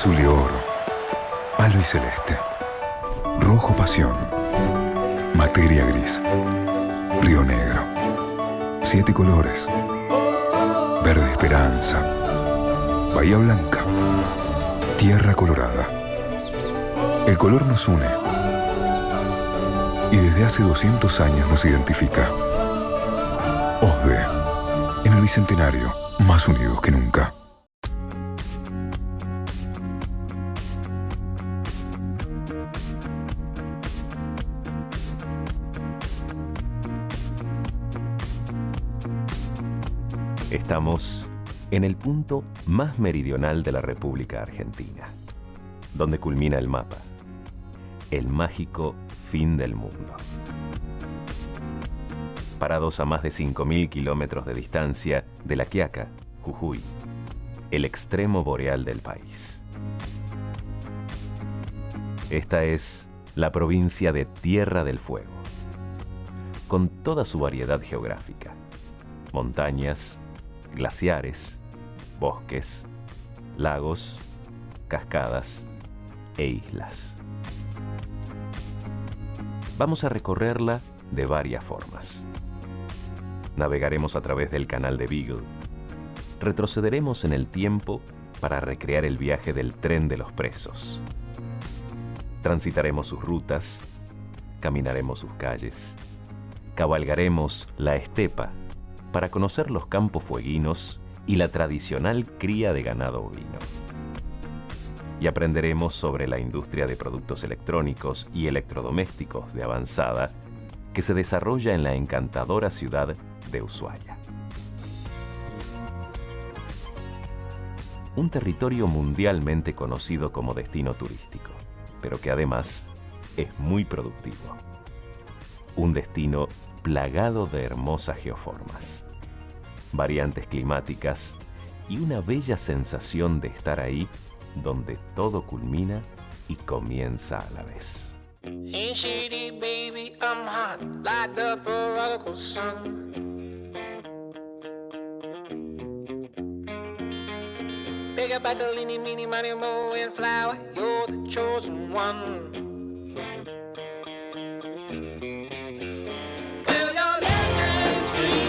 azul y oro, alba y celeste, rojo pasión, materia gris, río negro, 7 colores, verde esperanza, bahía blanca, tierra colorada. El color nos une y desde hace 200 años nos identifica. OSDE, en el Bicentenario, más unidos que nunca. Estamos en el punto más meridional de la República Argentina, donde culmina el mapa, el mágico fin del mundo. Parados a más de 5.000 kilómetros de distancia de La Quiaca, Jujuy, el extremo boreal del país. Esta es la provincia de Tierra del Fuego, con toda su variedad geográfica, montañas, glaciares, bosques, lagos, cascadas e islas. Vamos a recorrerla de varias formas. Navegaremos a través del canal de Beagle. Retrocederemos en el tiempo para recrear el viaje del tren de los presos. Transitaremos sus rutas, caminaremos sus calles, cabalgaremos la estepa para conocer los campos fueguinos y la tradicional cría de ganado ovino. Y aprenderemos sobre la industria de productos electrónicos y electrodomésticos de avanzada que se desarrolla en la encantadora ciudad de Ushuaia. Un territorio mundialmente conocido como destino turístico, pero que además es muy productivo. Un destino plagado de hermosas geoformas, variantes climáticas y una bella sensación de estar ahí donde todo culmina y comienza a la vez. Ain't shady, baby, I'm hot like the prodigal son. Big up Bartolini, meeny, money, mo, and flower, you're the chosen one. Well, your left hand's free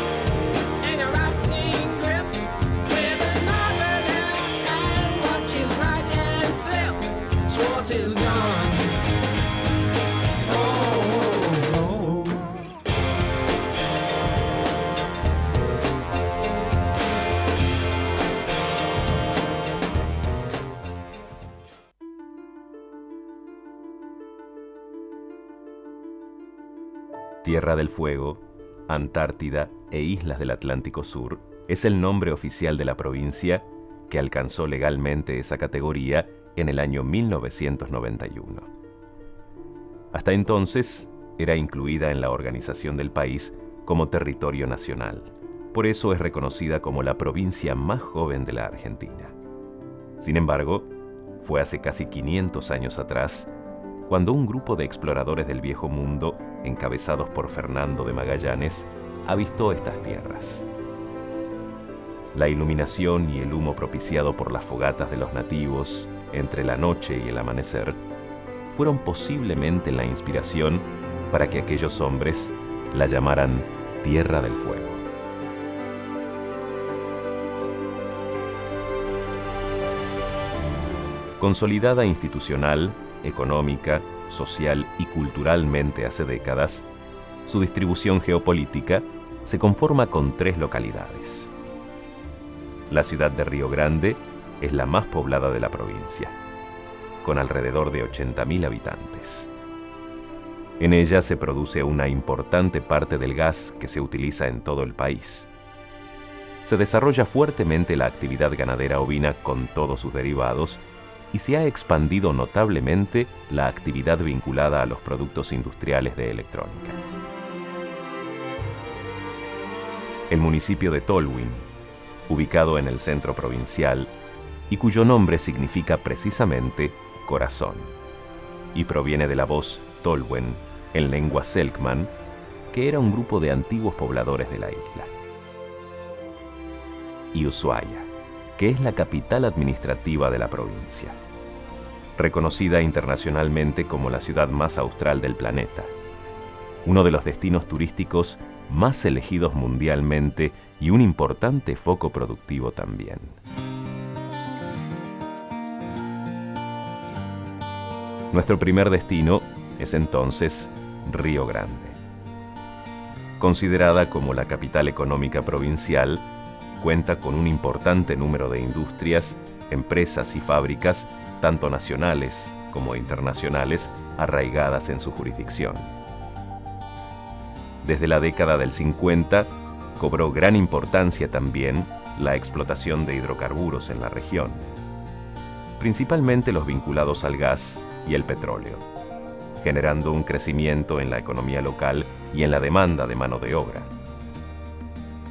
and your right's in grip. With another left hand, watches right and slip. Swartz is gone. Tierra del Fuego, Antártida e Islas del Atlántico Sur es el nombre oficial de la provincia que alcanzó legalmente esa categoría en el año 1991. Hasta entonces era incluida en la organización del país como territorio nacional. Por eso es reconocida como la provincia más joven de la Argentina. Sin embargo, fue hace casi 500 años atrás cuando un grupo de exploradores del Viejo Mundo, encabezados por Fernando de Magallanes, avistó estas tierras. La iluminación y el humo propiciado por las fogatas de los nativos, entre la noche y el amanecer, fueron posiblemente la inspiración para que aquellos hombres la llamaran Tierra del Fuego. Consolidada institucional, económica, social y culturalmente hace décadas, su distribución geopolítica se conforma con 3 localidades. La ciudad de Río Grande es la más poblada de la provincia, con alrededor de 80.000 habitantes. En ella se produce una importante parte del gas que se utiliza en todo el país. Se desarrolla fuertemente la actividad ganadera ovina con todos sus derivados y se ha expandido notablemente la actividad vinculada a los productos industriales de electrónica. El municipio de Tolwyn, ubicado en el centro provincial y cuyo nombre significa precisamente corazón, y proviene de la voz Tolwen en lengua selkman, que era un grupo de antiguos pobladores de la isla. Y Ushuaia, que es la capital administrativa de la provincia, reconocida internacionalmente como la ciudad más austral del planeta, uno de los destinos turísticos más elegidos mundialmente y un importante foco productivo también. Nuestro primer destino es entonces Río Grande. Considerada como la capital económica provincial, cuenta con un importante número de industrias, empresas y fábricas, tanto nacionales como internacionales, arraigadas en su jurisdicción. Desde la década del 50, cobró gran importancia también la explotación de hidrocarburos en la región, principalmente los vinculados al gas y el petróleo, generando un crecimiento en la economía local y en la demanda de mano de obra.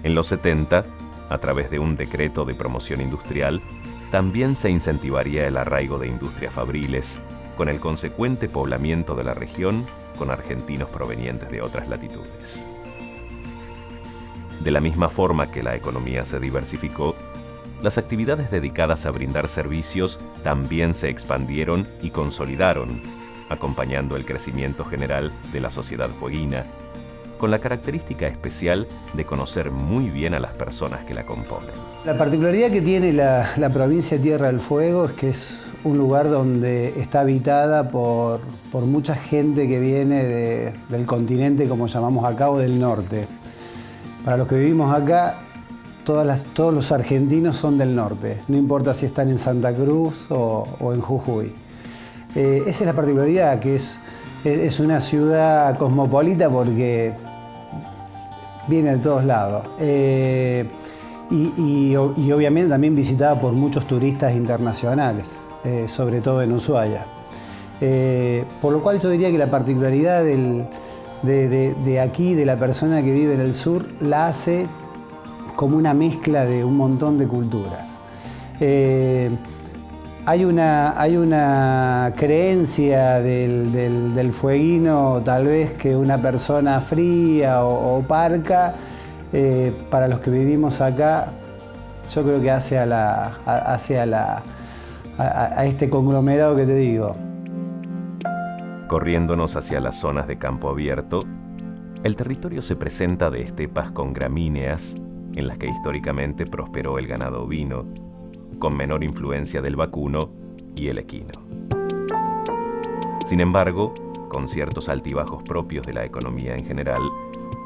En los 70, a través de un decreto de promoción industrial, también se incentivaría el arraigo de industrias fabriles, con el consecuente poblamiento de la región con argentinos provenientes de otras latitudes. De la misma forma que la economía se diversificó, las actividades dedicadas a brindar servicios también se expandieron y consolidaron, acompañando el crecimiento general de la sociedad fueguina, con la característica especial de conocer muy bien a las personas que la componen. La particularidad que tiene la provincia de Tierra del Fuego es que es un lugar donde está habitada por mucha gente que viene del continente, como llamamos acá, o del norte. Para los que vivimos acá, todos los argentinos son del norte, no importa si están en Santa Cruz o en Jujuy. Esa es la particularidad, que es una ciudad cosmopolita porque viene de todos lados. Y obviamente también visitada por muchos turistas internacionales, sobre todo en Ushuaia. Por lo cual yo diría que la particularidad de aquí, de la persona que vive en el sur, la hace como una mezcla de un montón de culturas. Hay una creencia del fueguino, tal vez, que una persona fría o parca, para los que vivimos acá, yo creo que hace a este conglomerado que te digo. Corriéndonos hacia las zonas de campo abierto, el territorio se presenta de estepas con gramíneas, en las que históricamente prosperó el ganado ovino, con menor influencia del vacuno y el equino. Sin embargo, con ciertos altibajos propios de la economía en general,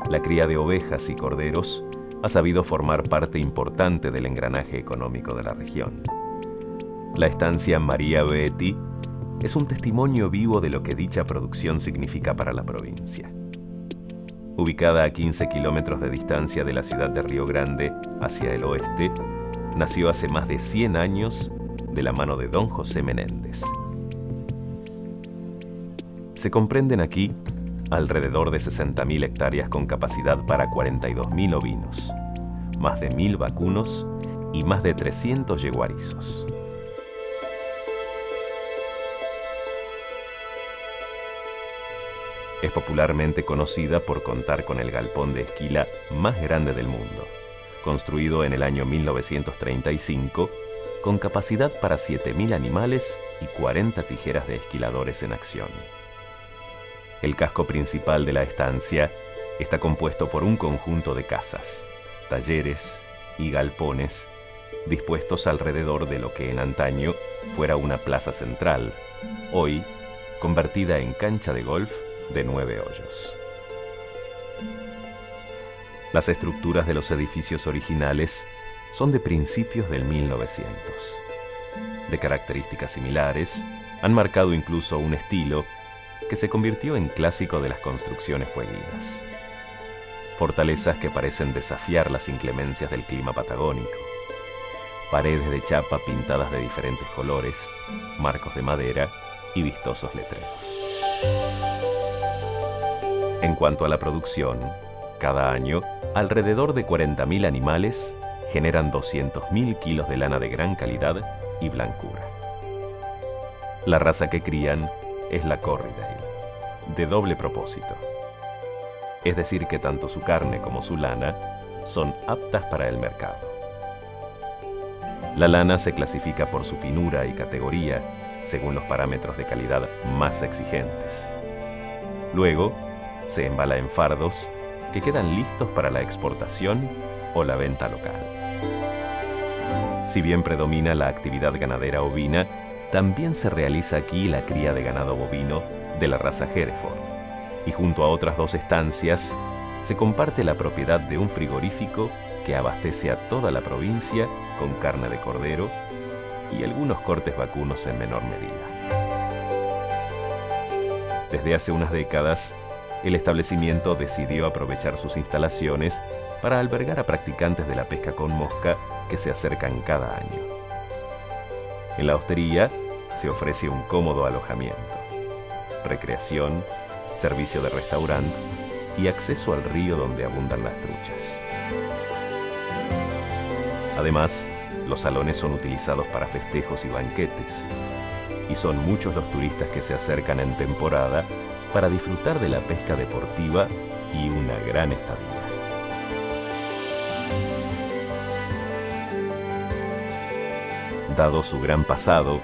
la cría de ovejas y corderos ha sabido formar parte importante del engranaje económico de la región. La estancia María Betti es un testimonio vivo de lo que dicha producción significa para la provincia. Ubicada a 15 kilómetros de distancia de la ciudad de Río Grande, hacia el oeste, nació hace más de 100 años de la mano de don José Menéndez. Se comprenden aquí alrededor de 60.000 hectáreas con capacidad para 42.000 ovinos, más de 1.000 vacunos y más de 300 yeguarizos. Es popularmente conocida por contar con el galpón de esquila más grande del mundo, construido en el año 1935, con capacidad para 7.000 animales y 40 tijeras de esquiladores en acción. El casco principal de la estancia está compuesto por un conjunto de casas, talleres y galpones dispuestos alrededor de lo que en antaño fuera una plaza central, hoy convertida en cancha de golf de 9 hoyos. Las estructuras de los edificios originales son de principios del 1900. De características similares, han marcado incluso un estilo que se convirtió en clásico de las construcciones fueguinas. Fortalezas que parecen desafiar las inclemencias del clima patagónico. Paredes de chapa pintadas de diferentes colores, marcos de madera y vistosos letreros. En cuanto a la producción, cada año, alrededor de 40.000 animales generan 200.000 kilos de lana de gran calidad y blancura. La raza que crían es la Corriedale, de doble propósito. Es decir, que tanto su carne como su lana son aptas para el mercado. La lana se clasifica por su finura y categoría, según los parámetros de calidad más exigentes. Luego, se embala en fardos que quedan listos para la exportación o la venta local. Si bien predomina la actividad ganadera ovina, también se realiza aquí la cría de ganado bovino de la raza Hereford, y junto a otras 2 estancias, se comparte la propiedad de un frigorífico que abastece a toda la provincia con carne de cordero y algunos cortes vacunos en menor medida. Desde hace unas décadas, el establecimiento decidió aprovechar sus instalaciones para albergar a practicantes de la pesca con mosca que se acercan cada año. En la hostería se ofrece un cómodo alojamiento, recreación, servicio de restaurante y acceso al río donde abundan las truchas. Además, los salones son utilizados para festejos y banquetes, y son muchos los turistas que se acercan en temporada para disfrutar de la pesca deportiva y una gran estadía. Dado su gran pasado,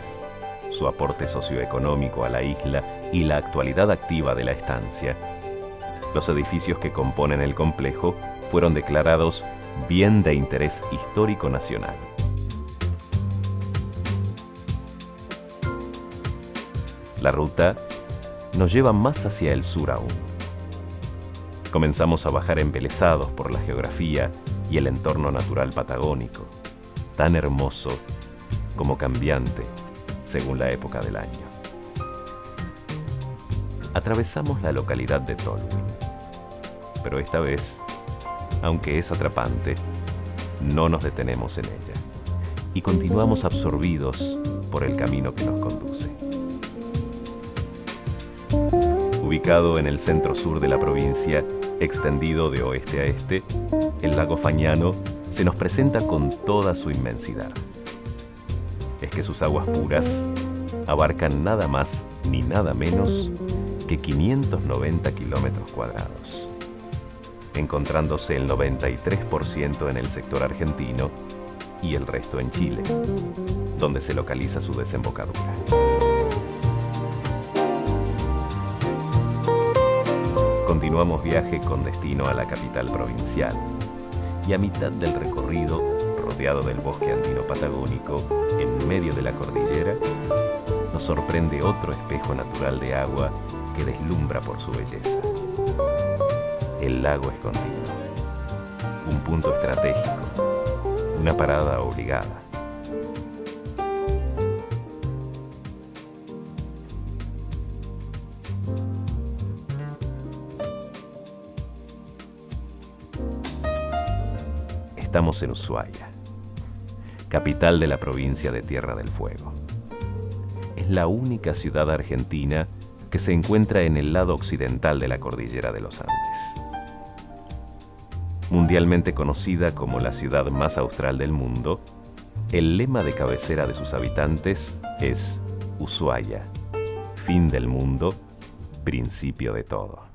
su aporte socioeconómico a la isla y la actualidad activa de la estancia, los edificios que componen el complejo fueron declarados Bien de Interés Histórico Nacional. La ruta nos lleva más hacia el sur aún. Comenzamos a bajar embelesados por la geografía y el entorno natural patagónico, tan hermoso como cambiante según la época del año. Atravesamos la localidad de Tolwyn, pero esta vez, aunque es atrapante, no nos detenemos en ella y continuamos absorbidos por el camino que nos conduce. Ubicado en el centro-sur de la provincia, extendido de oeste a este, el lago Fagnano se nos presenta con toda su inmensidad. Es que sus aguas puras abarcan nada más ni nada menos que 590 kilómetros cuadrados, encontrándose el 93% en el sector argentino y el resto en Chile, donde se localiza su desembocadura. Continuamos viaje con destino a la capital provincial, y a mitad del recorrido, rodeado del bosque andino patagónico, en medio de la cordillera, nos sorprende otro espejo natural de agua que deslumbra por su belleza. El lago Escondido, un punto estratégico, una parada obligada. Estamos en Ushuaia, capital de la provincia de Tierra del Fuego. Es la única ciudad argentina que se encuentra en el lado occidental de la cordillera de los Andes. Mundialmente conocida como la ciudad más austral del mundo, el lema de cabecera de sus habitantes es Ushuaia, fin del mundo, principio de todo.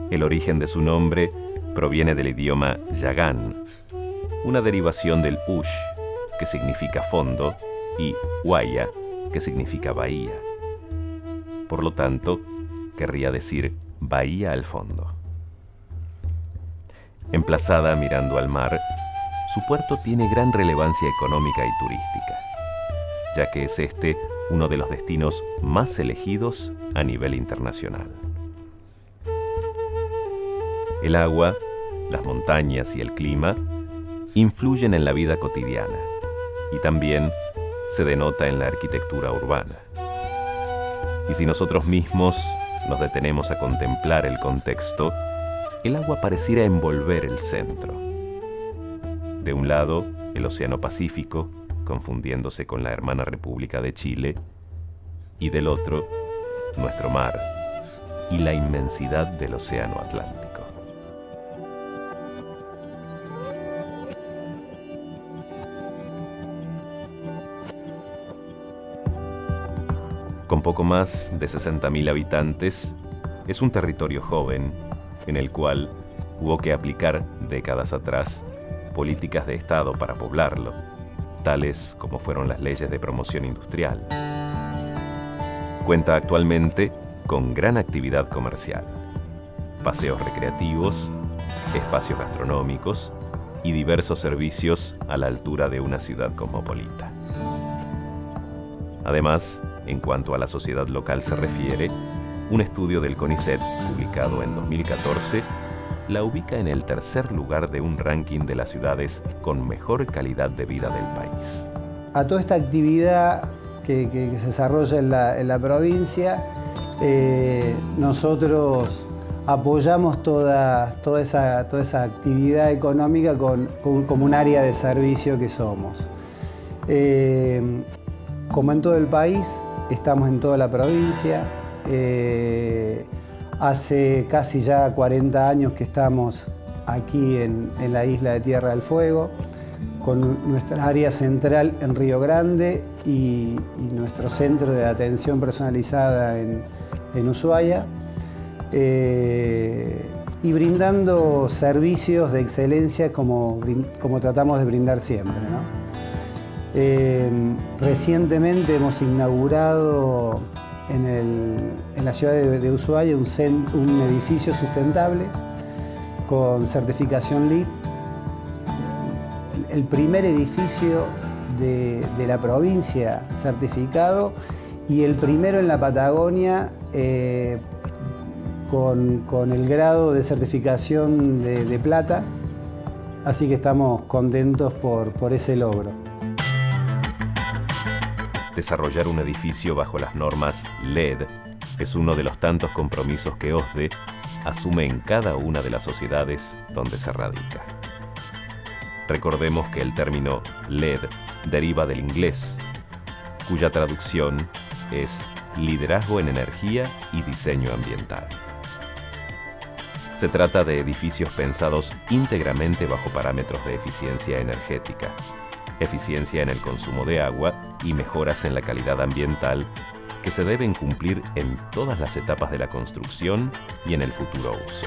El origen de su nombre proviene del idioma yagán, una derivación del ush, que significa fondo, y huaya, que significa bahía. Por lo tanto, querría decir bahía al fondo. Emplazada mirando al mar, su puerto tiene gran relevancia económica y turística, ya que es este uno de los destinos más elegidos a nivel internacional. El agua, las montañas y el clima influyen en la vida cotidiana y también se denota en la arquitectura urbana. Y si nosotros mismos nos detenemos a contemplar el contexto, el agua pareciera envolver el centro. De un lado, el Océano Pacífico, confundiéndose con la hermana República de Chile, y del otro, nuestro mar y la inmensidad del Océano Atlántico. Con poco más de 60.000 habitantes, es un territorio joven en el cual Hubo que aplicar, décadas atrás, políticas de Estado para poblarlo, tales como fueron las leyes de promoción industrial. Cuenta actualmente con gran actividad comercial, paseos recreativos, espacios gastronómicos y diversos servicios a la altura de una ciudad cosmopolita. Además, en cuanto a la sociedad local se refiere, un estudio del CONICET, publicado en 2014, la ubica en el tercer lugar de un ranking de las ciudades con mejor calidad de vida del país. A toda esta actividad que se desarrolla en la provincia, nosotros apoyamos toda esa actividad económica como un área de servicio que somos. Como en todo el país, estamos en toda la provincia. Hace casi ya 40 años que estamos aquí en la isla de Tierra del Fuego, con nuestra área central en Río Grande y nuestro centro de atención personalizada en Ushuaia, y brindando servicios de excelencia como tratamos de brindar siempre, ¿no? Recientemente hemos inaugurado en la ciudad de Ushuaia un edificio sustentable con certificación LEED, el primer edificio de la provincia certificado y el primero en la Patagonia con el grado de certificación de plata, así que estamos contentos por ese logro. Desarrollar un edificio bajo las normas LEED es uno de los tantos compromisos que OSDE asume en cada una de las sociedades donde se radica. Recordemos que el término LED deriva del inglés, cuya traducción es Liderazgo en Energía y Diseño Ambiental. Se trata de edificios pensados íntegramente bajo parámetros de eficiencia energética, eficiencia en el consumo de agua y mejoras en la calidad ambiental que se deben cumplir en todas las etapas de la construcción y en el futuro uso.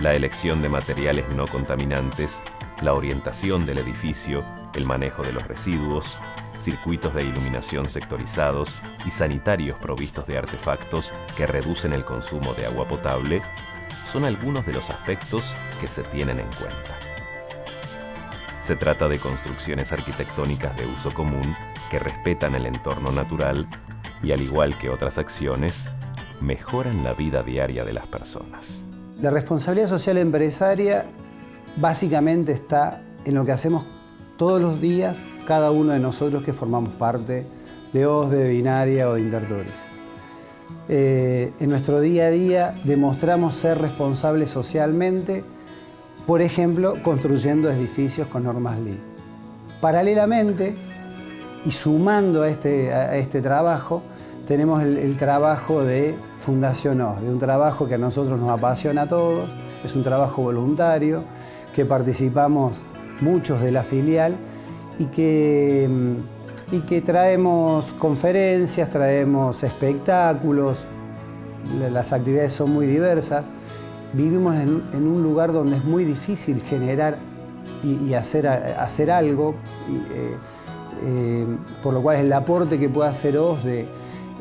La elección de materiales no contaminantes, la orientación del edificio, el manejo de los residuos, circuitos de iluminación sectorizados y sanitarios provistos de artefactos que reducen el consumo de agua potable son algunos de los aspectos que se tienen en cuenta. Se trata de construcciones arquitectónicas de uso común que respetan el entorno natural y, al igual que otras acciones, mejoran la vida diaria de las personas. La responsabilidad social empresaria básicamente está en lo que hacemos todos los días cada uno de nosotros que formamos parte de OSDE, de Binaria o de Intertourist. En nuestro día a día demostramos ser responsables socialmente, por ejemplo, construyendo edificios con normas LEED. Paralelamente, y sumando a este trabajo, tenemos el trabajo de Fundación OSDE, un trabajo que a nosotros nos apasiona a todos, es un trabajo voluntario, que participamos muchos de la filial y que traemos conferencias, traemos espectáculos, las actividades son muy diversas. Vivimos en un lugar donde es muy difícil generar y hacer algo, por lo cual el aporte que puede hacer OSDE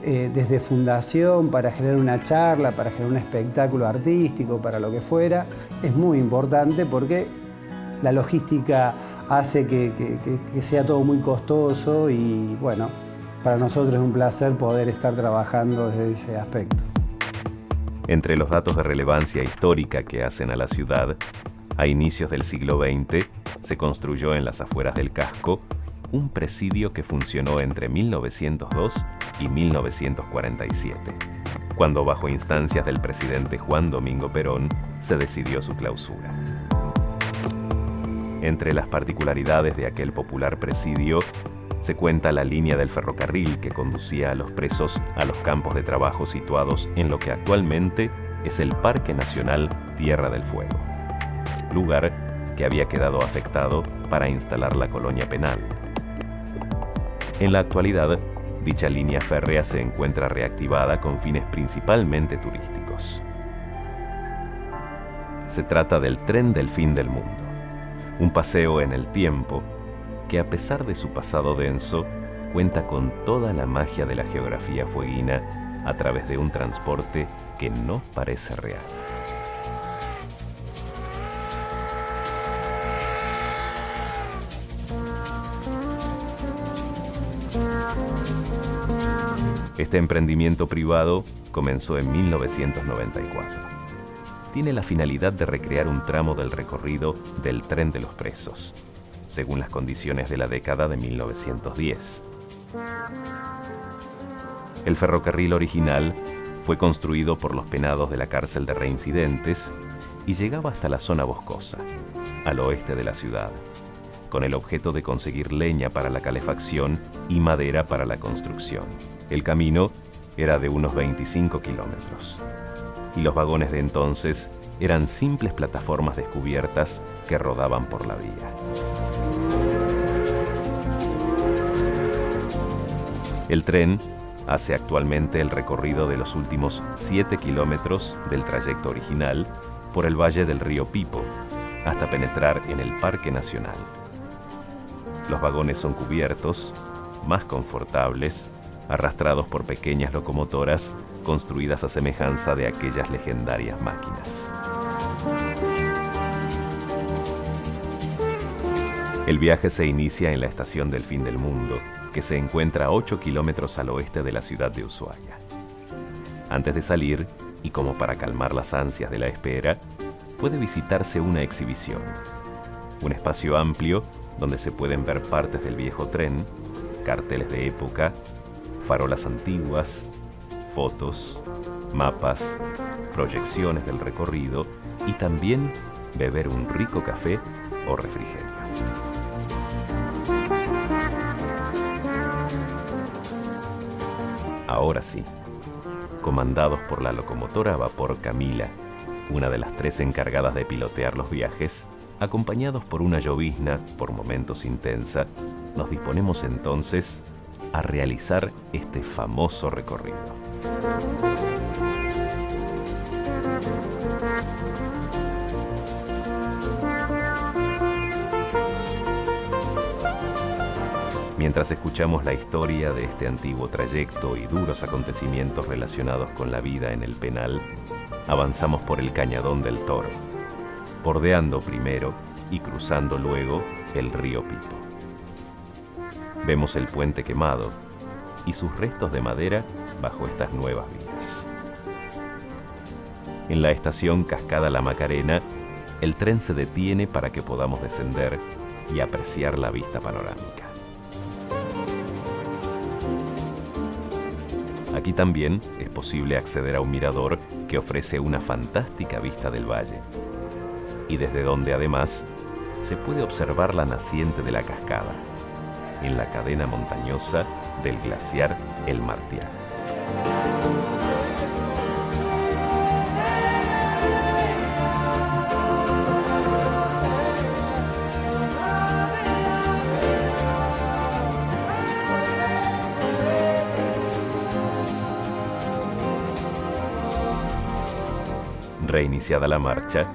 desde Fundación para generar una charla, para generar un espectáculo artístico, para lo que fuera, es muy importante porque la logística hace que sea todo muy costoso y bueno, para nosotros es un placer poder estar trabajando desde ese aspecto. Entre los datos de relevancia histórica que hacen a la ciudad, a inicios del siglo XX se construyó en las afueras del casco un presidio que funcionó entre 1902 y 1947, cuando bajo instancias del presidente Juan Domingo Perón se decidió su clausura. Entre las particularidades de aquel popular presidio se cuenta la línea del ferrocarril que conducía a los presos a los campos de trabajo situados en lo que actualmente es el Parque Nacional Tierra del Fuego, lugar que había quedado afectado para instalar la colonia penal. En la actualidad, dicha línea férrea se encuentra reactivada con fines principalmente turísticos. Se trata del tren del fin del mundo, un paseo en el tiempo que, a pesar de su pasado denso, cuenta con toda la magia de la geografía fueguina a través de un transporte que no parece real. Este emprendimiento privado comenzó en 1994. Tiene la finalidad de recrear un tramo del recorrido del Tren de los Presos, según las condiciones de la década de 1910. El ferrocarril original fue construido por los penados de la cárcel de reincidentes y llegaba hasta la zona boscosa, al oeste de la ciudad, con el objeto de conseguir leña para la calefacción y madera para la construcción. El camino era de unos 25 kilómetros, y los vagones de entonces eran simples plataformas descubiertas que rodaban por la vía. El tren hace actualmente el recorrido de los últimos 7 kilómetros del trayecto original por el valle del río Pipo, hasta penetrar en el Parque Nacional. Los vagones son cubiertos, más confortables, arrastrados por pequeñas locomotoras construidas a semejanza de aquellas legendarias máquinas. El viaje se inicia en la estación del fin del mundo, que se encuentra a 8 kilómetros al oeste de la ciudad de Ushuaia. Antes de salir, y como para calmar las ansias de la espera, puede visitarse una exhibición. Un espacio amplio donde se pueden ver partes del viejo tren, carteles de época, farolas antiguas, fotos, mapas, proyecciones del recorrido y también beber un rico café o refrigerio. Ahora sí, comandados por la locomotora a vapor Camila, una de las 3 encargadas de pilotear los viajes, acompañados por una llovizna por momentos intensa, nos disponemos entonces a realizar este famoso recorrido. Mientras escuchamos la historia de este antiguo trayecto y duros acontecimientos relacionados con la vida en el penal, avanzamos por el Cañadón del Toro, bordeando primero y cruzando luego el río Pipo. Vemos el puente quemado y sus restos de madera bajo estas nuevas vías. En la estación Cascada La Macarena, el tren se detiene para que podamos descender y apreciar la vista panorámica. Aquí también es posible acceder a un mirador que ofrece una fantástica vista del valle, y desde donde además se puede observar la naciente de la cascada, en la cadena montañosa del glaciar El Martial. Reiniciada la marcha,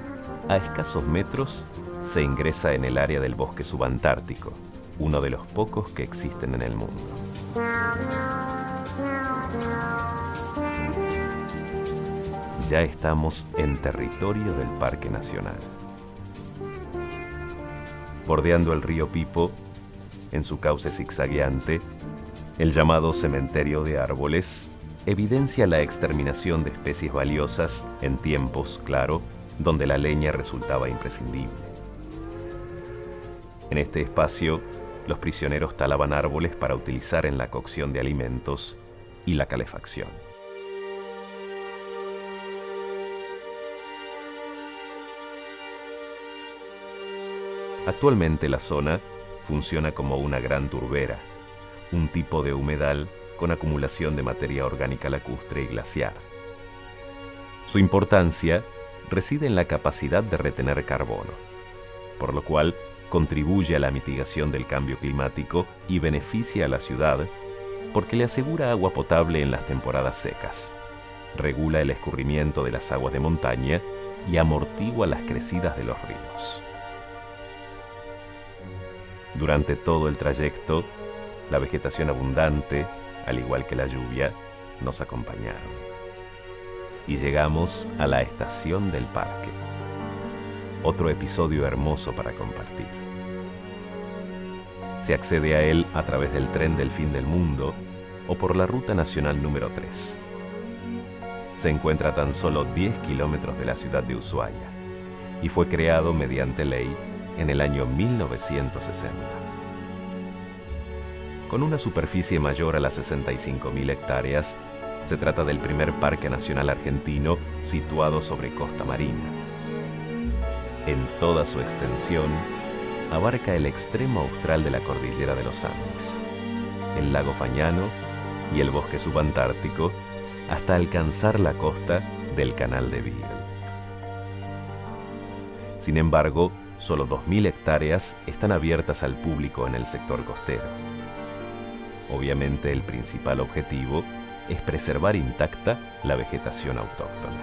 a escasos metros se ingresa en el área del bosque subantártico, uno de los pocos que existen en el mundo. Ya estamos en territorio del Parque Nacional. Bordeando el río Pipo, en su cauce zigzagueante, el llamado cementerio de árboles evidencia la exterminación de especies valiosas en tiempos, claro, donde la leña resultaba imprescindible. En este espacio, los prisioneros talaban árboles para utilizar en la cocción de alimentos y la calefacción. Actualmente la zona funciona como una gran turbera, un tipo de humedal con acumulación de materia orgánica lacustre y glaciar. Su importancia reside en la capacidad de retener carbono, por lo cual contribuye a la mitigación del cambio climático y beneficia a la ciudad porque le asegura agua potable en las temporadas secas, regula el escurrimiento de las aguas de montaña y amortigua las crecidas de los ríos. Durante todo el trayecto, la vegetación abundante, al igual que la lluvia, nos acompañaron. Y llegamos a la estación del parque. Otro episodio hermoso para compartir. Se accede a él a través del tren del fin del mundo o por la ruta nacional número 3. Se encuentra a tan solo 10 kilómetros de la ciudad de Ushuaia y fue creado mediante ley en el año 1960. Con una superficie mayor a las 65.000 hectáreas, se trata del primer parque nacional argentino situado sobre costa marina. En toda su extensión, abarca el extremo austral de la cordillera de los Andes, el lago Fañano y el bosque subantártico, hasta alcanzar la costa del Canal de Beagle. Sin embargo, solo 2.000 hectáreas están abiertas al público en el sector costero. Obviamente, el principal objetivo es preservar intacta la vegetación autóctona.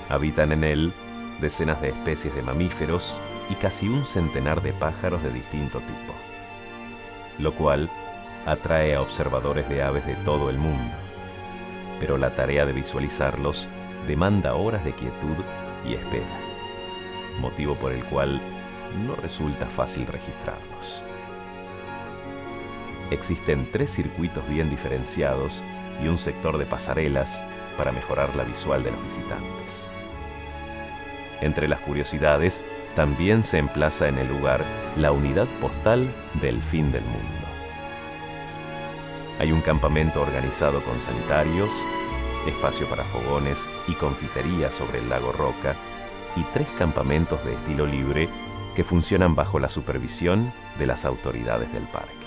Habitan en él decenas de especies de mamíferos y casi un centenar de pájaros de distinto tipo, lo cual atrae a observadores de aves de todo el mundo, pero la tarea de visualizarlos demanda horas de quietud y espera, motivo por el cual no resulta fácil registrarlos. Existen 3 circuitos bien diferenciados y un sector de pasarelas para mejorar la visual de los visitantes. Entre las curiosidades, también se emplaza en el lugar la unidad postal del fin del mundo. Hay un campamento organizado con sanitarios, espacio para fogones y confitería sobre el lago Roca, y 3 campamentos de estilo libre que funcionan bajo la supervisión de las autoridades del parque.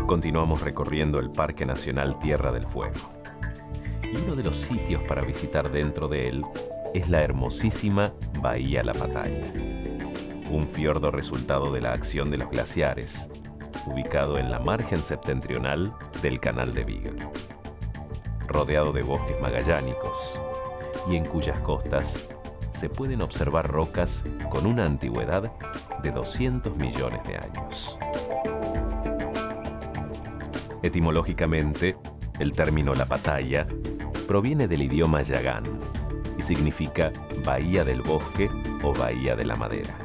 Continuamos recorriendo el Parque Nacional Tierra del Fuego. Y uno de los sitios para visitar dentro de él es la hermosísima Bahía La Pataya, un fiordo resultado de la acción de los glaciares, ubicado en la margen septentrional del Canal de Beagle, rodeado de bosques magallánicos y en cuyas costas se pueden observar rocas con una antigüedad de 200 millones de años. Etimológicamente, el término La Pataya proviene del idioma yagán y significa bahía del bosque o bahía de la madera.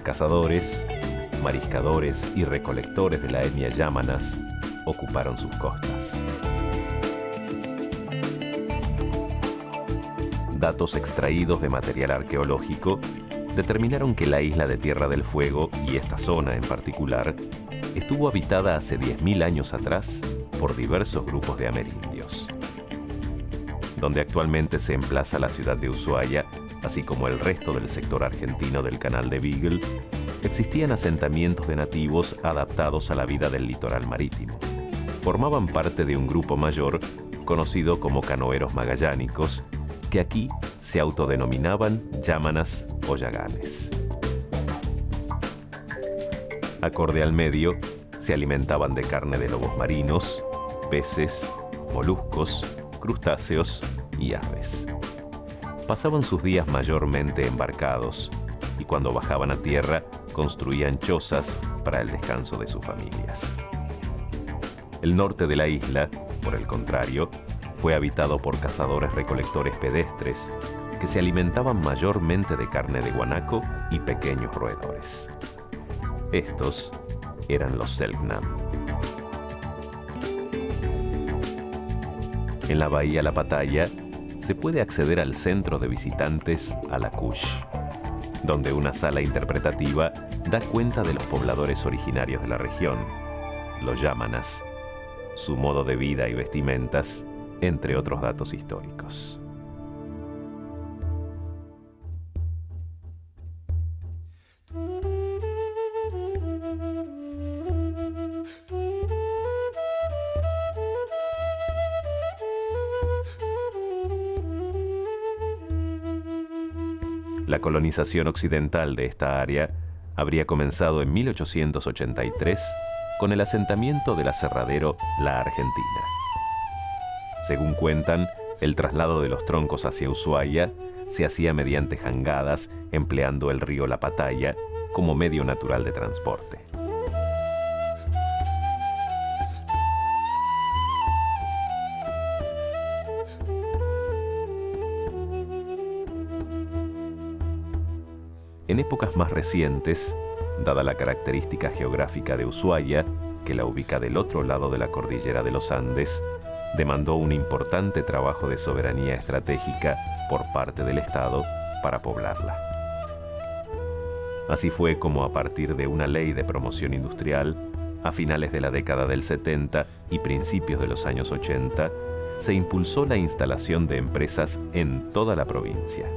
Cazadores, mariscadores y recolectores de la etnia yámanas ocuparon sus costas. Datos extraídos de material arqueológico determinaron que la isla de Tierra del Fuego, y esta zona en particular, estuvo habitada hace 10.000 años atrás por diversos grupos de amerindios. Donde actualmente se emplaza la ciudad de Ushuaia, así como el resto del sector argentino del Canal de Beagle, existían asentamientos de nativos adaptados a la vida del litoral marítimo. Formaban parte de un grupo mayor conocido como canoeros magallánicos, que aquí se autodenominaban yámanas o yaganes. Acorde al medio, se alimentaban de carne de lobos marinos, peces, moluscos, crustáceos y aves. Pasaban sus días mayormente embarcados y cuando bajaban a tierra construían chozas para el descanso de sus familias. El norte de la isla, por el contrario, fue habitado por cazadores-recolectores pedestres que se alimentaban mayormente de carne de guanaco y pequeños roedores. Estos eran los Selknam. En la bahía La Pattaya se puede acceder al centro de visitantes Alakush, donde una sala interpretativa da cuenta de los pobladores originarios de la región, los Yámanas, su modo de vida y vestimentas, entre otros datos históricos. La colonización occidental de esta área habría comenzado en 1883 con el asentamiento del aserradero La Argentina. Según cuentan, el traslado de los troncos hacia Ushuaia se hacía mediante jangadas, empleando el río La Pattaya como medio natural de transporte. En épocas más recientes, dada la característica geográfica de Ushuaia, que la ubica del otro lado de la cordillera de los Andes, demandó un importante trabajo de soberanía estratégica por parte del Estado para poblarla. Así fue como a partir de una ley de promoción industrial, a finales de la década del 70 y principios de los años 80, se impulsó la instalación de empresas en toda la provincia.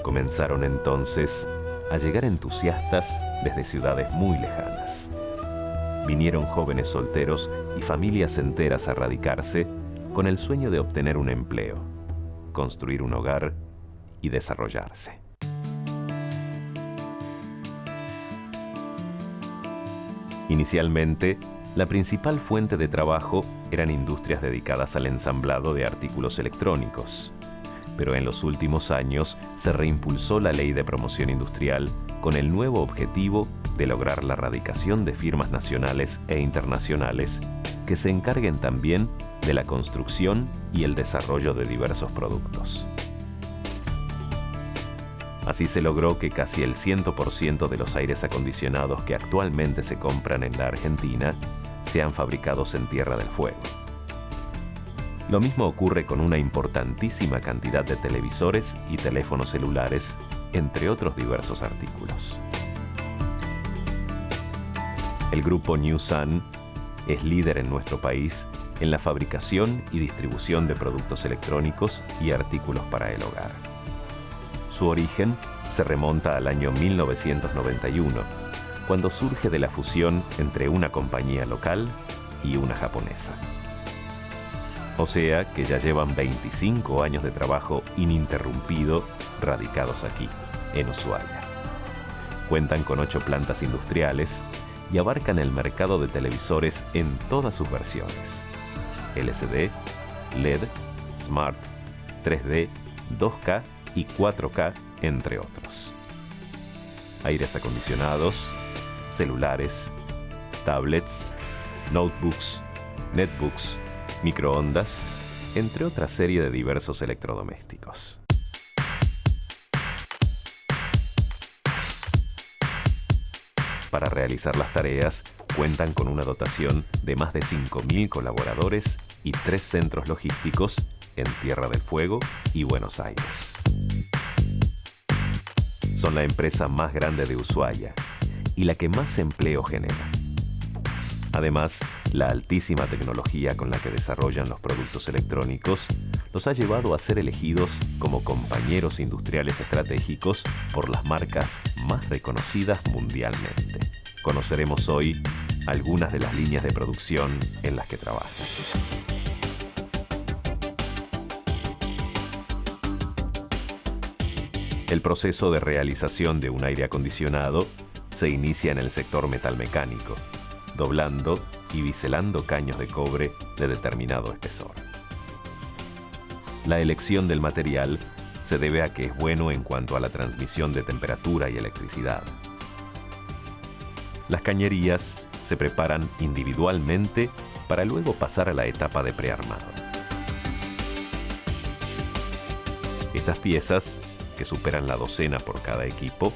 Comenzaron entonces a llegar entusiastas desde ciudades muy lejanas. Vinieron jóvenes solteros y familias enteras a radicarse con el sueño de obtener un empleo, construir un hogar y desarrollarse. Inicialmente, la principal fuente de trabajo eran industrias dedicadas al ensamblado de artículos electrónicos. Pero en los últimos años se reimpulsó la Ley de Promoción Industrial con el nuevo objetivo de lograr la radicación de firmas nacionales e internacionales que se encarguen también de la construcción y el desarrollo de diversos productos. Así se logró que casi el 100% de los aires acondicionados que actualmente se compran en la Argentina sean fabricados en Tierra del Fuego. Lo mismo ocurre con una importantísima cantidad de televisores y teléfonos celulares, entre otros diversos artículos. El grupo New Sun es líder en nuestro país en la fabricación y distribución de productos electrónicos y artículos para el hogar. Su origen se remonta al año 1991, cuando surge de la fusión entre una compañía local y una japonesa. O sea que ya llevan 25 años de trabajo ininterrumpido radicados aquí, en Ushuaia. Cuentan con 8 plantas industriales y abarcan el mercado de televisores en todas sus versiones: LCD, LED, Smart, 3D, 2K y 4K, entre otros. Aires acondicionados, celulares, tablets, notebooks, netbooks, microondas, entre otra serie de diversos electrodomésticos. Para realizar las tareas, cuentan con una dotación de más de 5.000 colaboradores y 3 centros logísticos en Tierra del Fuego y Buenos Aires. Son la empresa más grande de Ushuaia y la que más empleo genera. Además, la altísima tecnología con la que desarrollan los productos electrónicos los ha llevado a ser elegidos como compañeros industriales estratégicos por las marcas más reconocidas mundialmente. Conoceremos hoy algunas de las líneas de producción en las que trabajan. El proceso de realización de un aire acondicionado se inicia en el sector metalmecánico, doblando y biselando caños de cobre de determinado espesor. La elección del material se debe a que es bueno en cuanto a la transmisión de temperatura y electricidad. Las cañerías se preparan individualmente para luego pasar a la etapa de prearmado. Estas piezas, que superan la docena por cada equipo,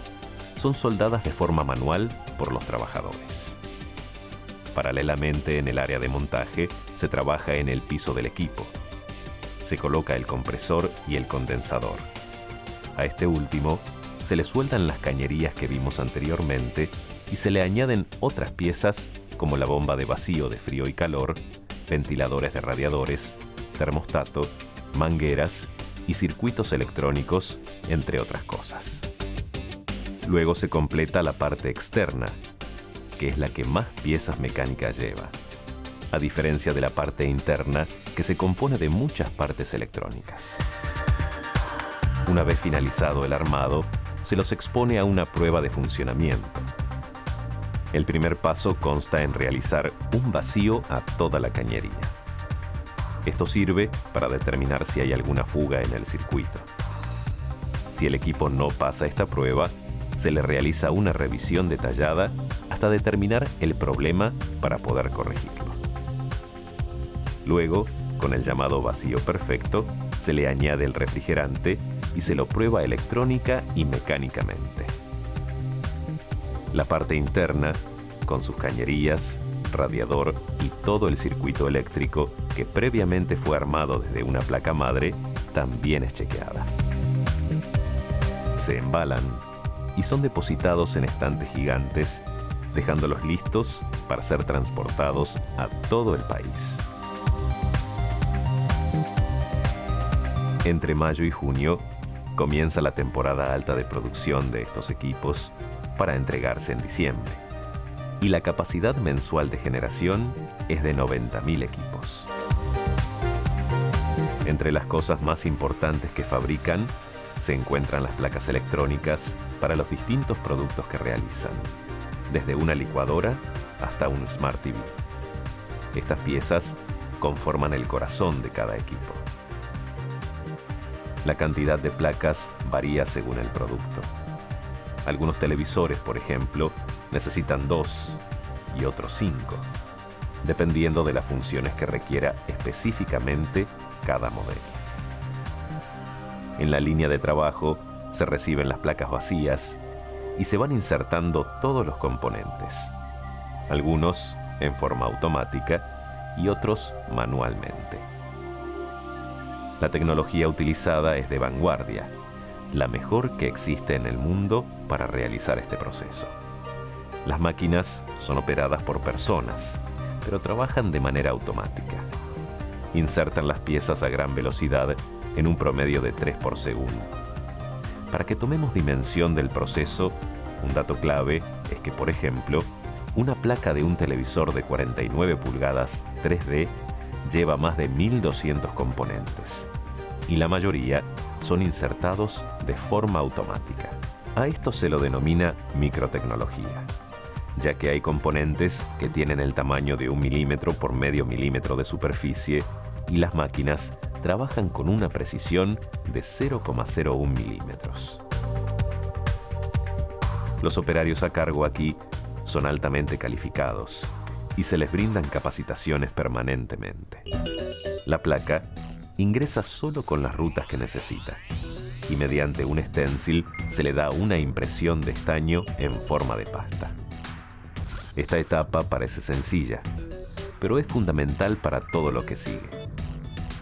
son soldadas de forma manual por los trabajadores. Paralelamente, en el área de montaje, se trabaja en el piso del equipo. Se coloca el compresor y el condensador. A este último, se le sueltan las cañerías que vimos anteriormente y se le añaden otras piezas como la bomba de vacío de frío y calor, ventiladores de radiadores, termostato, mangueras y circuitos electrónicos, entre otras cosas. Luego se completa la parte externa, que es la que más piezas mecánicas lleva, a diferencia de la parte interna, que se compone de muchas partes electrónicas. Una vez finalizado el armado, se los expone a una prueba de funcionamiento. El primer paso consta en realizar un vacío a toda la cañería. Esto sirve para determinar si hay alguna fuga en el circuito. Si el equipo no pasa esta prueba, se le realiza una revisión detallada hasta determinar el problema para poder corregirlo. Luego, con el llamado vacío perfecto, se le añade el refrigerante y se lo prueba electrónica y mecánicamente. La parte interna, con sus cañerías, radiador y todo el circuito eléctrico que previamente fue armado desde una placa madre, también es chequeada. Se embalan y son depositados en estantes gigantes, dejándolos listos para ser transportados a todo el país. Entre mayo y junio comienza la temporada alta de producción de estos equipos para entregarse en diciembre, y la capacidad mensual de generación es de 90.000 equipos. Entre las cosas más importantes que fabrican se encuentran las placas electrónicas para los distintos productos que realizan, desde una licuadora hasta un Smart TV. Estas piezas conforman el corazón de cada equipo. La cantidad de placas varía según el producto. Algunos televisores, por ejemplo, necesitan 2 y otros 5, dependiendo de las funciones que requiera específicamente cada modelo. En la línea de trabajo se reciben las placas vacías y se van insertando todos los componentes, algunos en forma automática y otros manualmente. La tecnología utilizada es de vanguardia, la mejor que existe en el mundo para realizar este proceso. Las máquinas son operadas por personas, pero trabajan de manera automática. Insertan las piezas a gran velocidad en un promedio de 3 por segundo. Para que tomemos dimensión del proceso, un dato clave es que, por ejemplo, una placa de un televisor de 49 pulgadas 3D lleva más de 1.200 componentes, y la mayoría son insertados de forma automática. A esto se lo denomina microtecnología, ya que hay componentes que tienen el tamaño de 1 milímetro por medio milímetro de superficie, y las máquinas trabajan con una precisión de 0,01 milímetros. Los operarios a cargo aquí son altamente calificados y se les brindan capacitaciones permanentemente. La placa ingresa solo con las rutas que necesita y mediante un stencil se le da una impresión de estaño en forma de pasta. Esta etapa parece sencilla, pero es fundamental para todo lo que sigue.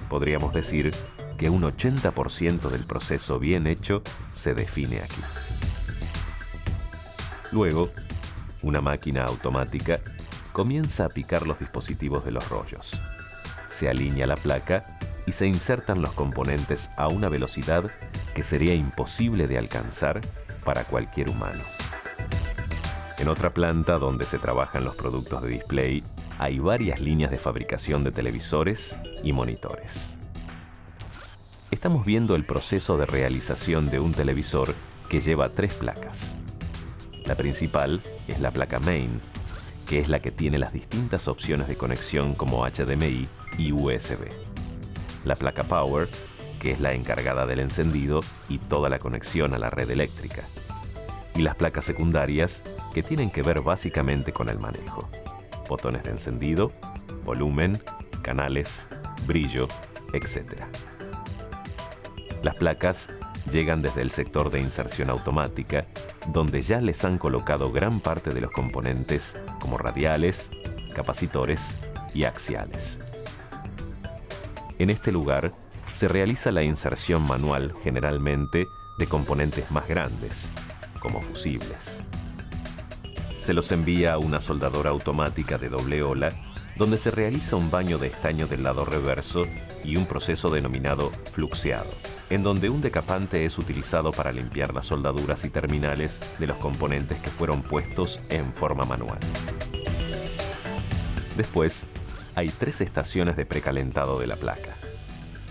Podríamos decir que un 80% del proceso bien hecho se define aquí. Luego, una máquina automática comienza a picar los dispositivos de los rollos. Se alinea la placa y se insertan los componentes a una velocidad que sería imposible de alcanzar para cualquier humano. En otra planta donde se trabajan los productos de display, hay varias líneas de fabricación de televisores y monitores. Estamos viendo el proceso de realización de un televisor que lleva 3 placas. La principal es la placa Main, que es la que tiene las distintas opciones de conexión como HDMI y USB. La placa Power, que es la encargada del encendido y toda la conexión a la red eléctrica. Y las placas secundarias, que tienen que ver básicamente con el manejo. Botones de encendido, volumen, canales, brillo, etc. Las placas llegan desde el sector de inserción automática donde ya les han colocado gran parte de los componentes como radiales, capacitores y axiales. En este lugar se realiza la inserción manual generalmente de componentes más grandes, como fusibles. Se los envía a una soldadora automática de doble ola, donde se realiza un baño de estaño del lado reverso y un proceso denominado fluxeado, en donde un decapante es utilizado para limpiar las soldaduras y terminales de los componentes que fueron puestos en forma manual. Después, hay 3 estaciones de precalentado de la placa.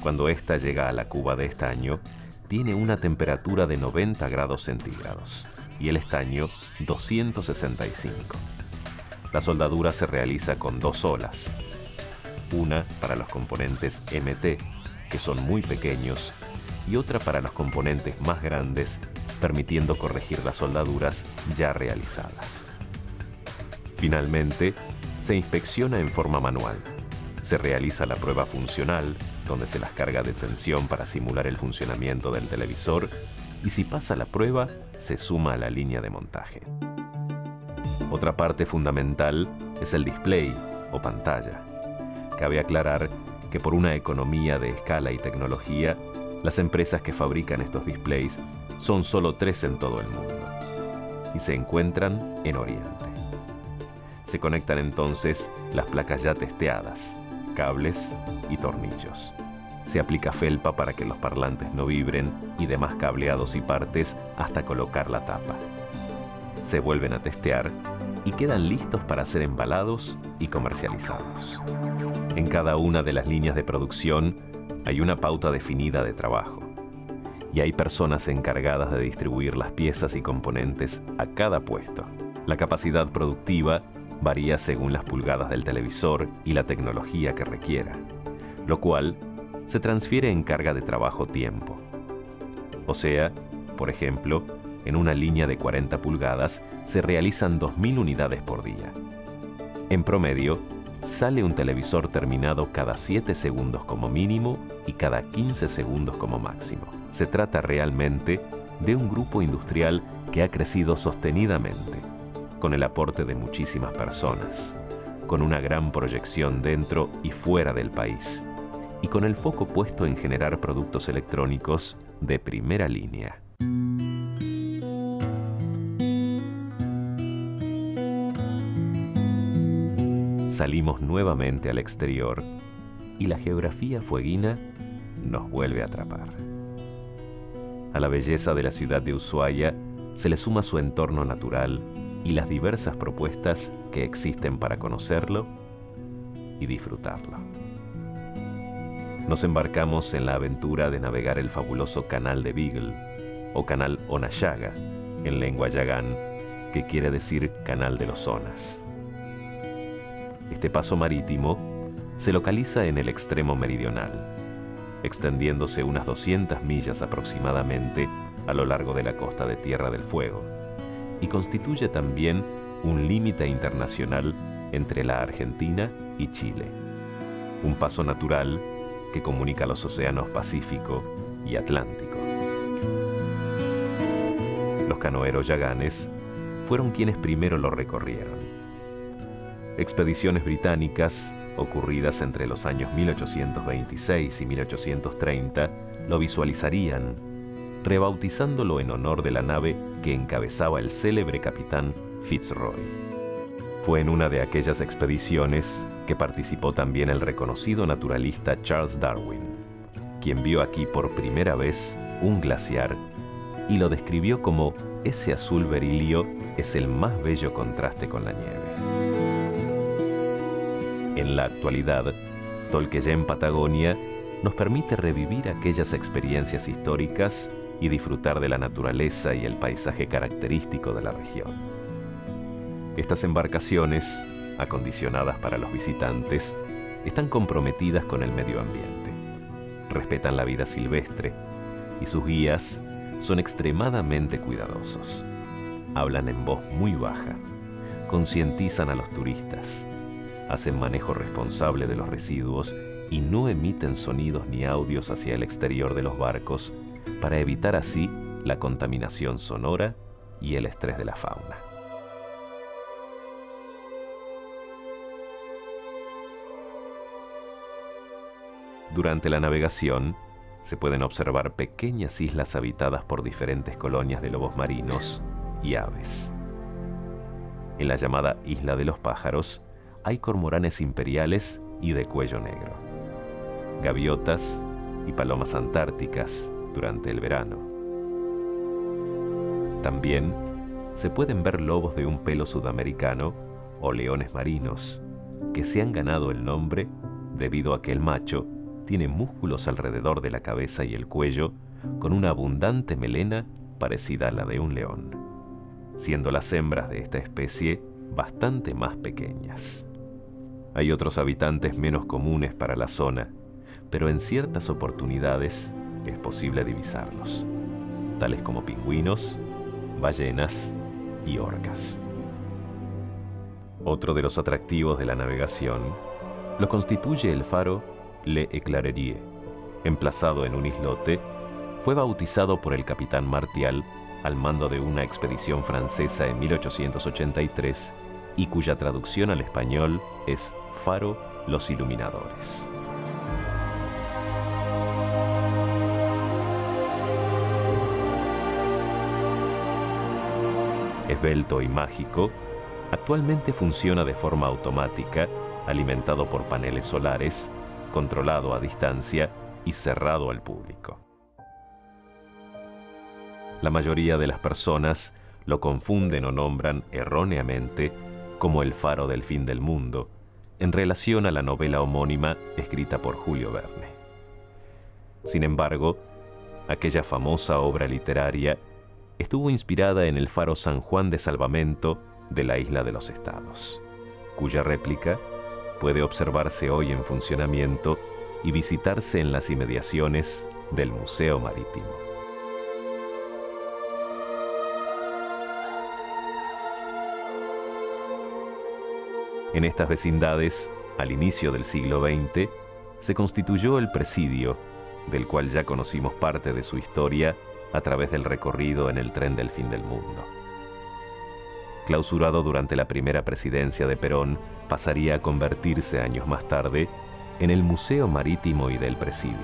Cuando ésta llega a la cuba de estaño, tiene una temperatura de 90 grados centígrados y el estaño 265. La soldadura se realiza con 2 olas, una para los componentes MT, que son muy pequeños, y otra para los componentes más grandes, permitiendo corregir las soldaduras ya realizadas. Finalmente, se inspecciona en forma manual. Se realiza la prueba funcional, donde se las carga de tensión para simular el funcionamiento del televisor, y si pasa la prueba, se suma a la línea de montaje. Otra parte fundamental es el display o pantalla. Cabe aclarar que por una economía de escala y tecnología, las empresas que fabrican estos displays son solo 3 en todo el mundo y se encuentran en Oriente. Se conectan entonces las placas ya testeadas, cables y tornillos. Se aplica felpa para que los parlantes no vibren y demás cableados y partes hasta colocar la tapa. Se vuelven a testear y quedan listos para ser embalados y comercializados. En cada una de las líneas de producción hay una pauta definida de trabajo y hay personas encargadas de distribuir las piezas y componentes a cada puesto. La capacidad productiva varía según las pulgadas del televisor y la tecnología que requiera, lo cual se transfiere en carga de trabajo-tiempo. O sea, por ejemplo, en una línea de 40 pulgadas se realizan 2.000 unidades por día. En promedio, sale un televisor terminado cada 7 segundos como mínimo y cada 15 segundos como máximo. Se trata realmente de un grupo industrial que ha crecido sostenidamente, con el aporte de muchísimas personas, con una gran proyección dentro y fuera del país, y con el foco puesto en generar productos electrónicos de primera línea. Salimos nuevamente al exterior y la geografía fueguina nos vuelve a atrapar. A la belleza de la ciudad de Ushuaia se le suma su entorno natural y las diversas propuestas que existen para conocerlo y disfrutarlo. Nos embarcamos en la aventura de navegar el fabuloso canal de Beagle, o canal Onashaga, en lengua yagán, que quiere decir canal de los Onas. Este paso marítimo se localiza en el extremo meridional, extendiéndose unas 200 millas aproximadamente a lo largo de la costa de Tierra del Fuego, y constituye también un límite internacional entre la Argentina y Chile. Un paso natural que comunica los océanos Pacífico y Atlántico. Los canoeros yaganes fueron quienes primero lo recorrieron. Expediciones británicas, ocurridas entre los años 1826 y 1830, lo visualizarían, rebautizándolo en honor de la nave que encabezaba el célebre capitán Fitzroy. Fue en una de aquellas expediciones que participó también el reconocido naturalista Charles Darwin, quien vio aquí por primera vez un glaciar y lo describió como ese azul berilio es el más bello contraste con la nieve. En la actualidad, Tolqueyen Patagonia nos permite revivir aquellas experiencias históricas y disfrutar de la naturaleza y el paisaje característico de la región. Estas embarcaciones, acondicionadas para los visitantes, están comprometidas con el medio ambiente, respetan la vida silvestre y sus guías son extremadamente cuidadosos. Hablan en voz muy baja, concientizan a los turistas, hacen manejo responsable de los residuos y no emiten sonidos ni audios hacia el exterior de los barcos para evitar así la contaminación sonora y el estrés de la fauna. Durante la navegación, se pueden observar pequeñas islas habitadas por diferentes colonias de lobos marinos y aves. En la llamada Isla de los Pájaros, hay cormoranes imperiales y de cuello negro, gaviotas y palomas antárticas durante el verano. También se pueden ver lobos de un pelo sudamericano o leones marinos, que se han ganado el nombre debido a que el macho tiene músculos alrededor de la cabeza y el cuello con una abundante melena parecida a la de un león, siendo las hembras de esta especie bastante más pequeñas. Hay otros habitantes menos comunes para la zona, pero en ciertas oportunidades es posible divisarlos, tales como pingüinos, ballenas y orcas. Otro de los atractivos de la navegación lo constituye el faro Le Éclaireur, emplazado en un islote. Fue bautizado por el capitán Martial al mando de una expedición francesa en 1883 y cuya traducción al español es Faro Los Iluminadores. Esbelto y mágico, actualmente funciona de forma automática, alimentado por paneles solares, controlado a distancia y cerrado al público. La mayoría de las personas lo confunden o nombran erróneamente como el faro del fin del mundo, en relación a la novela homónima escrita por Julio Verne. Sin embargo, aquella famosa obra literaria estuvo inspirada en el faro San Juan de Salvamento de la Isla de los Estados, cuya réplica puede observarse hoy en funcionamiento y visitarse en las inmediaciones del Museo Marítimo. En estas vecindades, al inicio del siglo XX, se constituyó el Presidio, del cual ya conocimos parte de su historia a través del recorrido en el tren del fin del mundo. Clausurado durante la primera presidencia de Perón, pasaría a convertirse años más tarde en el Museo Marítimo y del Presidio,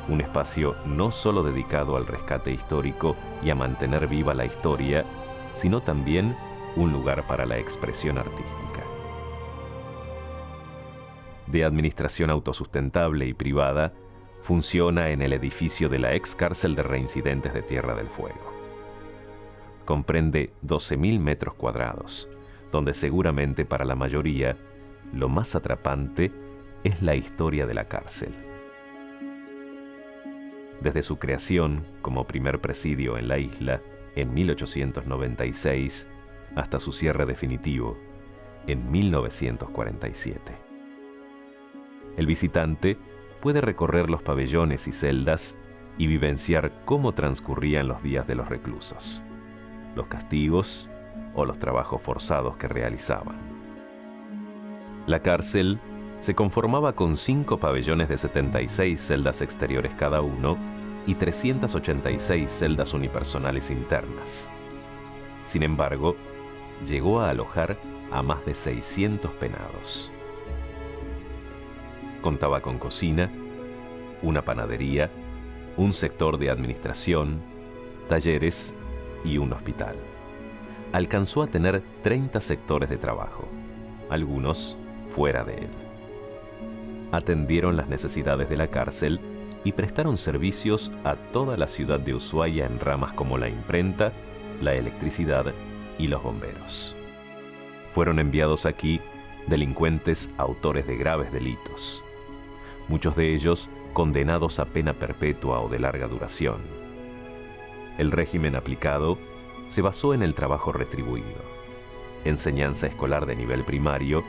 un espacio no solo dedicado al rescate histórico y a mantener viva la historia, sino también un lugar para la expresión artística. De administración autosustentable y privada, funciona en el edificio de la ex cárcel de reincidentes de Tierra del Fuego. Comprende 12.000 metros cuadrados, donde seguramente para la mayoría lo más atrapante es la historia de la cárcel. Desde su creación como primer presidio en la isla en 1896 hasta su cierre definitivo en 1947. El visitante puede recorrer los pabellones y celdas y vivenciar cómo transcurrían los días de los reclusos, los castigos o los trabajos forzados que realizaban. La cárcel se conformaba con 5 pabellones de 76 celdas exteriores cada uno y 386 celdas unipersonales internas. Sin embargo, llegó a alojar a más de 600 penados. Contaba con cocina, una panadería, un sector de administración, talleres y un hospital. Alcanzó a tener 30 sectores de trabajo, algunos fuera de él. Atendieron las necesidades de la cárcel y prestaron servicios a toda la ciudad de Ushuaia en ramas como la imprenta, la electricidad y los bomberos. Fueron enviados aquí delincuentes autores de graves delitos, muchos de ellos condenados a pena perpetua o de larga duración. El régimen aplicado se basó en el trabajo retribuido, enseñanza escolar de nivel primario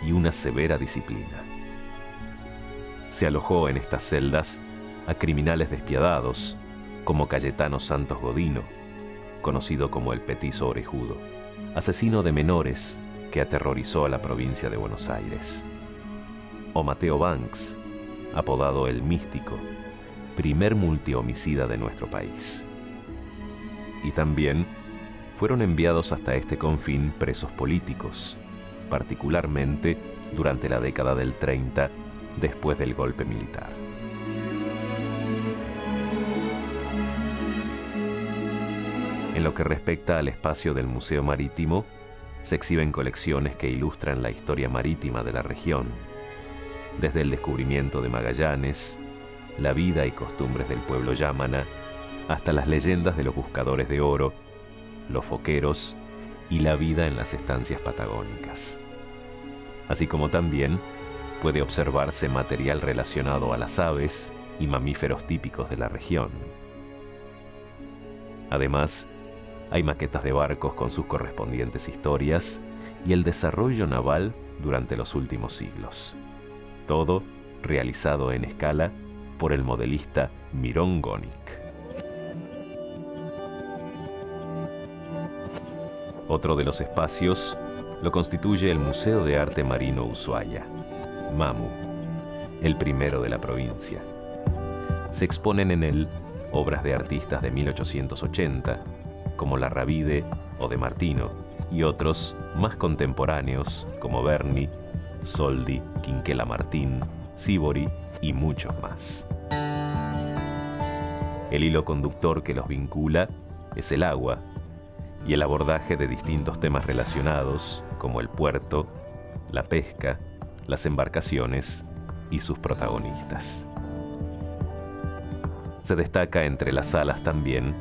y una severa disciplina. Se alojó en estas celdas a criminales despiadados, como Cayetano Santos Godino, conocido como el Petizo Orejudo, asesino de menores que aterrorizó a la provincia de Buenos Aires, o Mateo Banks, apodado El Místico, primer multihomicida de nuestro país. Y también fueron enviados hasta este confín presos políticos, particularmente durante la década del 30, después del golpe militar. En lo que respecta al espacio del Museo Marítimo, se exhiben colecciones que ilustran la historia marítima de la región, desde el descubrimiento de Magallanes, la vida y costumbres del pueblo yámana, hasta las leyendas de los buscadores de oro, los foqueros y la vida en las estancias patagónicas. Así como también puede observarse material relacionado a las aves y mamíferos típicos de la región. Además, hay maquetas de barcos con sus correspondientes historias y el desarrollo naval durante los últimos siglos. Todo realizado en escala por el modelista Mirón Gonik. Otro de los espacios lo constituye el Museo de Arte Marino Ushuaia, MAMU, el primero de la provincia. Se exponen en él obras de artistas de 1880, como Larravide o De Martino, y otros más contemporáneos como Berni, Soldi, Quinquela Martín, Sibori y muchos más. El hilo conductor que los vincula es el agua y el abordaje de distintos temas relacionados, como el puerto, la pesca, las embarcaciones y sus protagonistas. Se destaca entre las salas también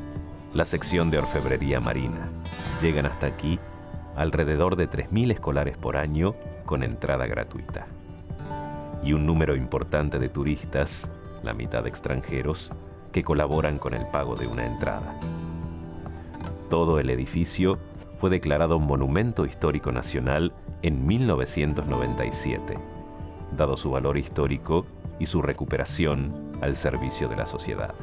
la sección de orfebrería marina. Llegan hasta aquí alrededor de 3.000 escolares por año con entrada gratuita. Y un número importante de turistas, la mitad extranjeros, que colaboran con el pago de una entrada. Todo el edificio fue declarado Monumento Histórico Nacional en 1997, dado su valor histórico y su recuperación al servicio de la sociedad.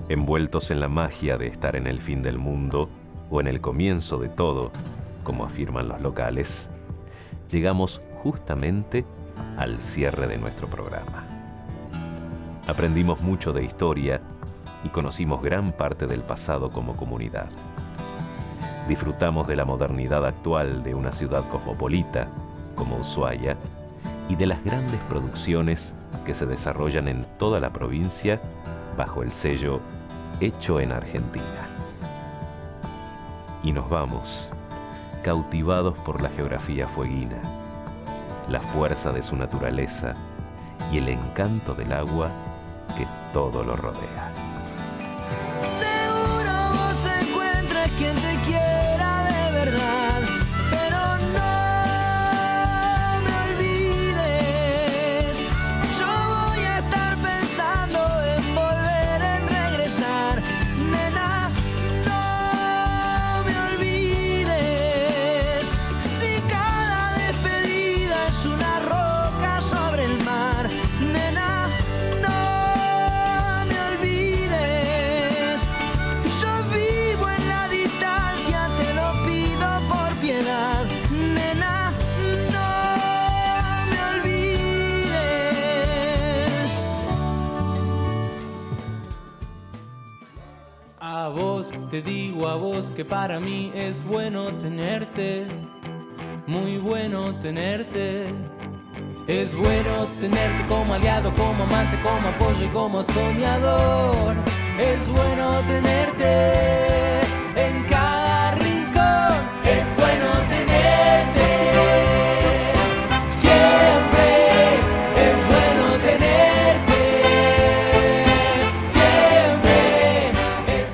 Envueltos en la magia de estar en el fin del mundo o en el comienzo de todo, como afirman los locales, llegamos justamente al cierre de nuestro programa. Aprendimos mucho de historia y conocimos gran parte del pasado como comunidad. Disfrutamos de la modernidad actual de una ciudad cosmopolita como Ushuaia y de las grandes producciones que se desarrollan en toda la provincia bajo el sello Hecho en Argentina. Y nos vamos, cautivados por la geografía fueguina, la fuerza de su naturaleza y el encanto del agua que todo lo rodea. Seguro vos encuentras quien te quiera de verdad, pero no me olvides. Yo voy a estar pensando en volver, en regresar. Nena, no me olvides. Si cada despedida es una roca sobre el mar, nena, no me olvides. Yo vivo en la distancia, te lo pido por piedad. Nena, no me olvides. A vos te digo, a vos que para mí es bueno tenerte, muy bueno tenerte. Es bueno tenerte como aliado, como amante, como apoyo y como soñador. Es bueno tenerte.